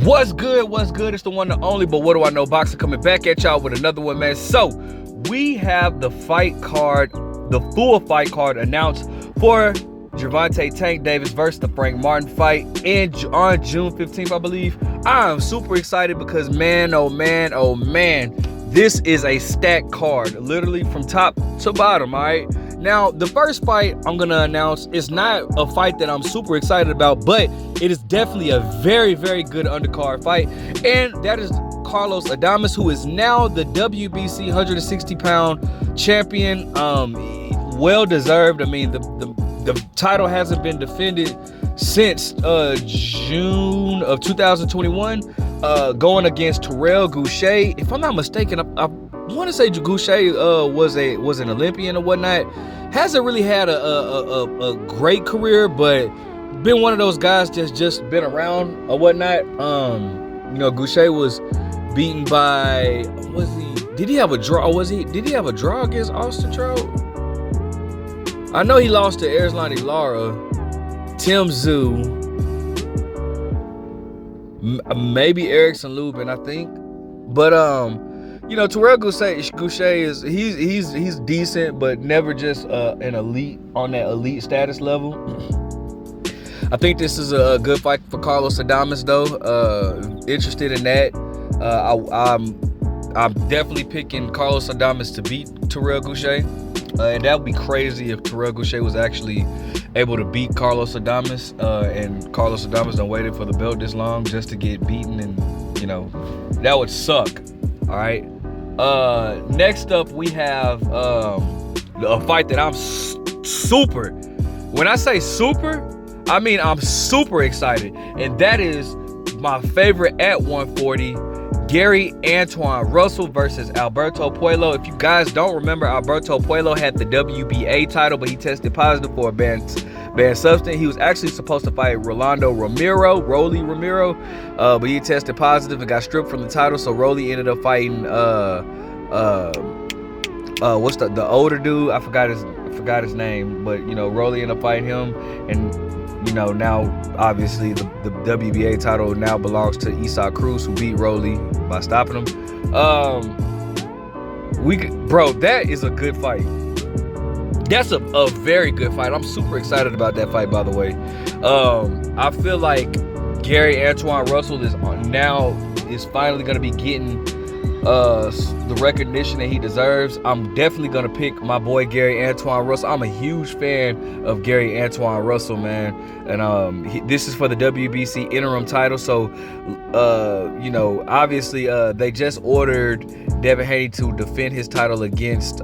What's good? What's good? It's the one and only, but what do I know? Boxer coming back at y'all with another one, man. So we have the fight card, the full fight card announced for Gervonta Tank Davis versus the Frank Martin fight on June 15th, I believe. I am super excited because man, oh man, oh man, this is a stacked card, literally from top to bottom, all right? Now, the first fight I'm going to announce is not a fight that I'm super excited about, but it is definitely a very, very good undercard fight, and that is Carlos Adames, who is now the WBC 160-pound champion. Well-deserved. I mean, the title hasn't been defended since June of 2021, going against Terrell Gausha. If I'm not mistaken, I want to say Gausha was an Olympian or whatnot. Hasn't really had a great career, but been one of those guys that's just been around or whatnot. Gausha was beaten by, did he have a draw? Did he have a draw against Austin Trout? I know he lost to Erislandy Lara, Tim Tszyu, maybe Erickson Lubin, I think. But Terrell Gausha is he's decent, but never just an elite on that elite status level. I think this is a good fight for Carlos Adames, though. Interested in that. I'm definitely picking Carlos Adames to beat Terrell Gausha. And that would be crazy if Terrell Gausha was actually able to beat Carlos Adames, and Carlos Adames done waited for the belt this long just to get beaten, and that would suck. All right. Next up, we have a fight that I'm super. When I say super, I mean I'm super excited, and that is my favorite at 140. Gary Antoine Russell versus Alberto Puello. If you guys don't remember, Alberto Puello had the WBA title, but he tested positive for a banned substance. He was actually supposed to fight Rolly Romero, but he tested positive and got stripped from the title. So Rolly ended up fighting what's the older dude? I forgot his name, but Rolly ended up fighting him, and now obviously the WBA title now belongs to Isaac Cruz, who beat Rolly by stopping him. That is a good fight. That's a very good fight. I'm super excited about that fight, by the way. I feel like Gary Antoine Russell is finally going to be getting the recognition that he deserves. I'm definitely going to pick my boy Gary Antoine Russell. I'm a huge fan of Gary Antoine Russell, man. And this is for the WBC interim title. So, obviously they just ordered Devin Haney to defend his title against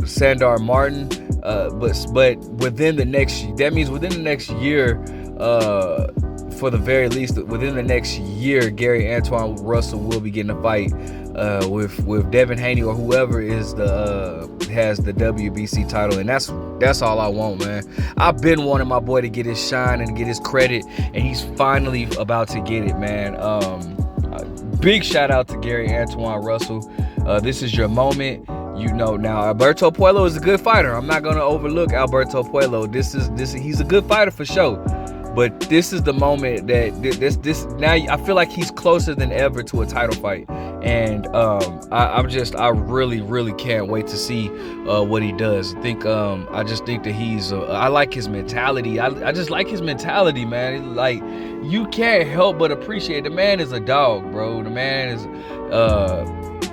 Sandor Martin. But within the next year, for the very least, within the next year, Gary Antoine Russell will be getting a fight with Devin Haney or whoever has the WBC title, and that's all I want, man. I've been wanting my boy to get his shine and get his credit, and he's finally about to get it, man. Big shout out to Gary Antoine Russell. This is your moment. Now Alberto Puello is a good fighter. I'm not gonna overlook Alberto Puello. He's a good fighter for sure. But this is the moment that this now I feel like he's closer than ever to a title fight, and I really, really can't wait to see what he does. I just think that I like his mentality. I just like his mentality, man. Like, you can't help but appreciate the man is a dog, bro. The man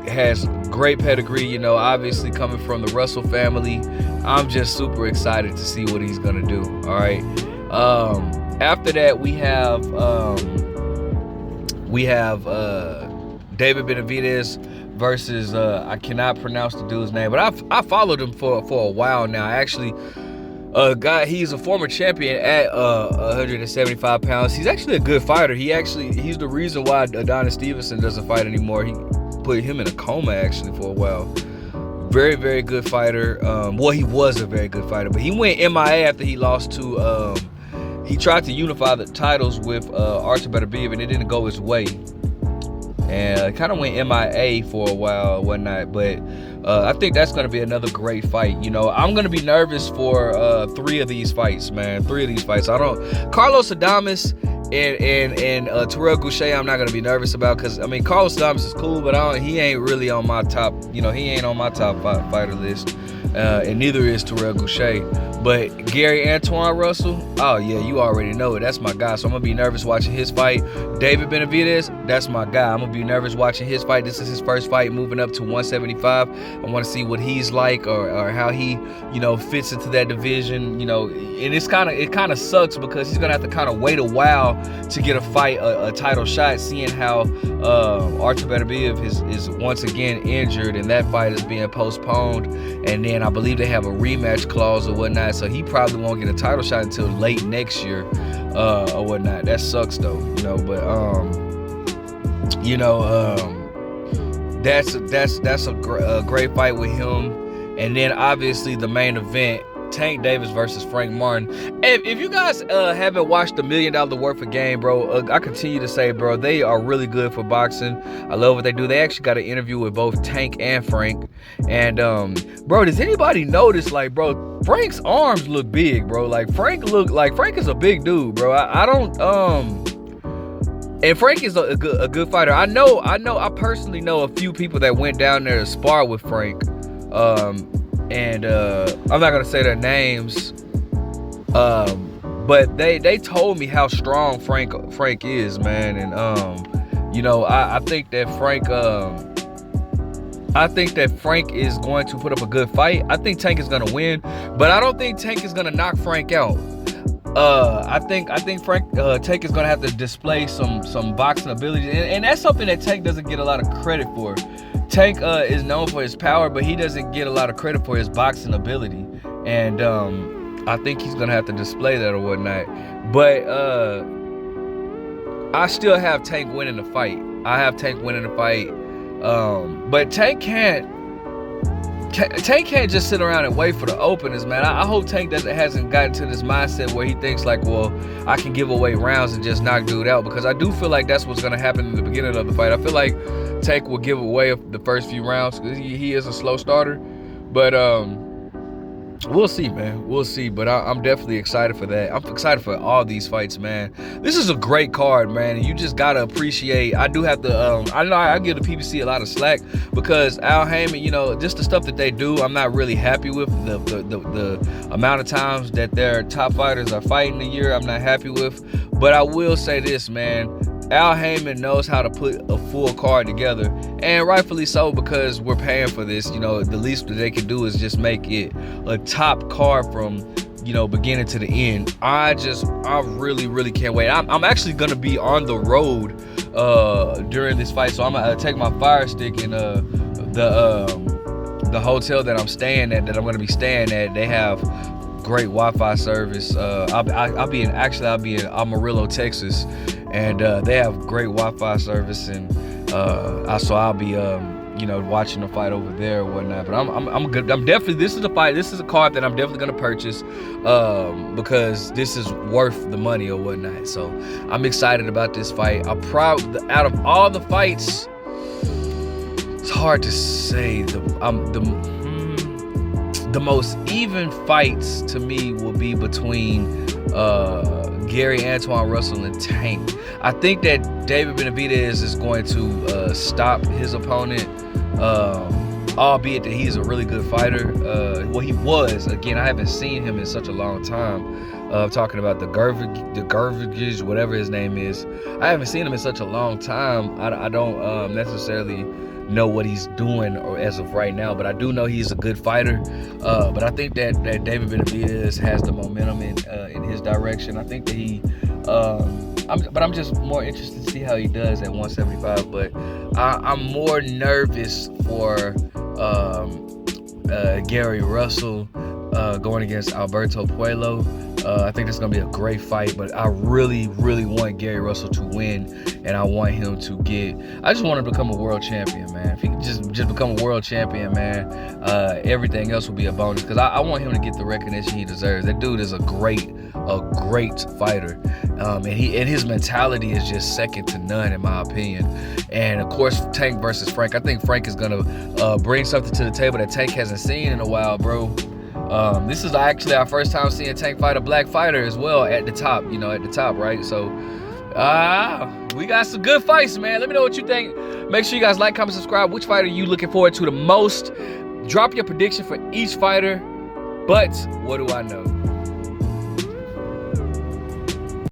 has great pedigree, obviously coming from the Russell family. I'm just super excited to see what he's gonna do. All right. After that, we have David Benavidez versus I cannot pronounce the dude's name, but I followed him for a while now. Actually, he's a former champion at 175 pounds. He's actually a good fighter. He's the reason why Adonis Stevenson doesn't fight anymore. He put him in a coma actually for a while. Very, very good fighter. He was a very good fighter, but he went MIA after he lost to. He tried to unify the titles with Artur Beterbiev, and it didn't go his way. and kind of went MIA for a while or whatnot. But I think that's going to be another great fight. You know, I'm going to be nervous for 3 of these fights, man. 3 of these fights. Carlos Adames and Terrell Goucher, I'm not going to be nervous about, because, I mean, Carlos Adames is cool, but he ain't really on my top, you know, he ain't on my top fighter list. And neither is Terrell Goucher. But Gary Antoine Russell, oh yeah, you already know it. That's my guy. So I'm gonna be nervous watching his fight. David Benavidez, that's my guy. I'm gonna be nervous watching his fight. This is his first fight moving up to 175. I want to see what he's like, or how he, you know, fits into that division. You know, and it kind of sucks, because he's gonna have to kind of wait a while to get a title shot, seeing how Artur Beterbiev is once again injured, and that fight is being postponed. And then I believe they have a rematch clause or whatnot, so he probably won't get a title shot until late next year or whatnot. That sucks though, you know. But that's a great fight with him. And then obviously the main event, Tank Davis versus Frank Martin. If you guys haven't watched the $1 Million Worth of Game, bro, I continue to say, bro, they are really good for boxing. I love what they do. They actually got an interview with both Tank and Frank. And bro, does anybody notice, like, bro, Frank's arms look big, bro? Like, Frank is a big dude, bro. I don't and Frank is a good fighter. I personally know a few people that went down there to spar with Frank. And I'm not gonna say their names, but they told me how strong Frank is, man. And you know, I think that Frank is going to put up a good fight. I think Tank is gonna win, but I don't think Tank is gonna knock Frank out. I think Tank is gonna have to display some boxing ability, and that's something that Tank doesn't get a lot of credit for. Tank is known for his power, but he doesn't get a lot of credit for his boxing ability. And I think he's going to have to display that or whatnot. But I still have Tank winning the fight. But Tank can't just sit around and wait for the openers, man. I hope Tank hasn't gotten to this mindset where he thinks like, well, I can give away rounds and just knock dude out, because I do feel like that's what's going to happen in the beginning of the fight. I feel like Tank will give away the first few rounds, because he is a slow starter. But we'll see, man. We'll see. But I'm definitely excited for that. I'm excited for all these fights, man. This is a great card, man. And you just got to appreciate. I do have to, I know I give the PBC a lot of slack, because Al Heyman, you know, just the stuff that they do, I'm not really happy with. The amount of times that their top fighters are fighting a year, I'm not happy with. But I will say this, man. Al Heyman knows how to put a full card together, and rightfully so, because we're paying for this. You know, the least that they can do is just make it a top card from, you know, beginning to the end. I really can't wait. I'm actually gonna be on the road during this fight, so I'm gonna take my Fire Stick, and the hotel that I'm staying at, that I'm gonna be staying at, they have great Wi-Fi service. I'll be in Amarillo, Texas, and they have great Wi-Fi service, and so I'll be you know, watching the fight over there or whatnot. But I'm good. I'm definitely, this is a card that I'm definitely gonna purchase, because this is worth the money or whatnot. So I'm excited about this fight. Out of all the fights, it's hard to say. The most even fights to me will be between Gary Antoine Russell and Tank. I think that David Benavidez is going to stop his opponent, albeit that he's a really good fighter. Well, he was. Again, I haven't seen him in such a long time. Talking about the Gervonta, whatever his name is. I haven't seen him in such a long time. I don't necessarily know what he's doing or as of right now, but I do know he's a good fighter. But I think that David Benavidez has the momentum in his direction. I think that he I'm just more interested to see how he does at 175. But I'm more nervous for Gary Russell going against Alberto Puello. I think it's going to be a great fight, but I really want Gary Russell to win, and I want him to I just want him to become a world champion, man. If he can just become a world champion, man, everything else will be a bonus, because I want him to get the recognition he deserves. That dude is a great a great fighter. And his mentality is just second to none, in my opinion. And of course, Tank versus Frank. I think Frank is gonna bring something to the table that Tank hasn't seen in a while, bro. This is actually our first time seeing Tank fight a black fighter as well at the top, right? So, we got some good fights, man. Let me know what you think. Make sure you guys like, comment, subscribe. Which fighter are you looking forward to the most? Drop your prediction for each fighter. But what do I know?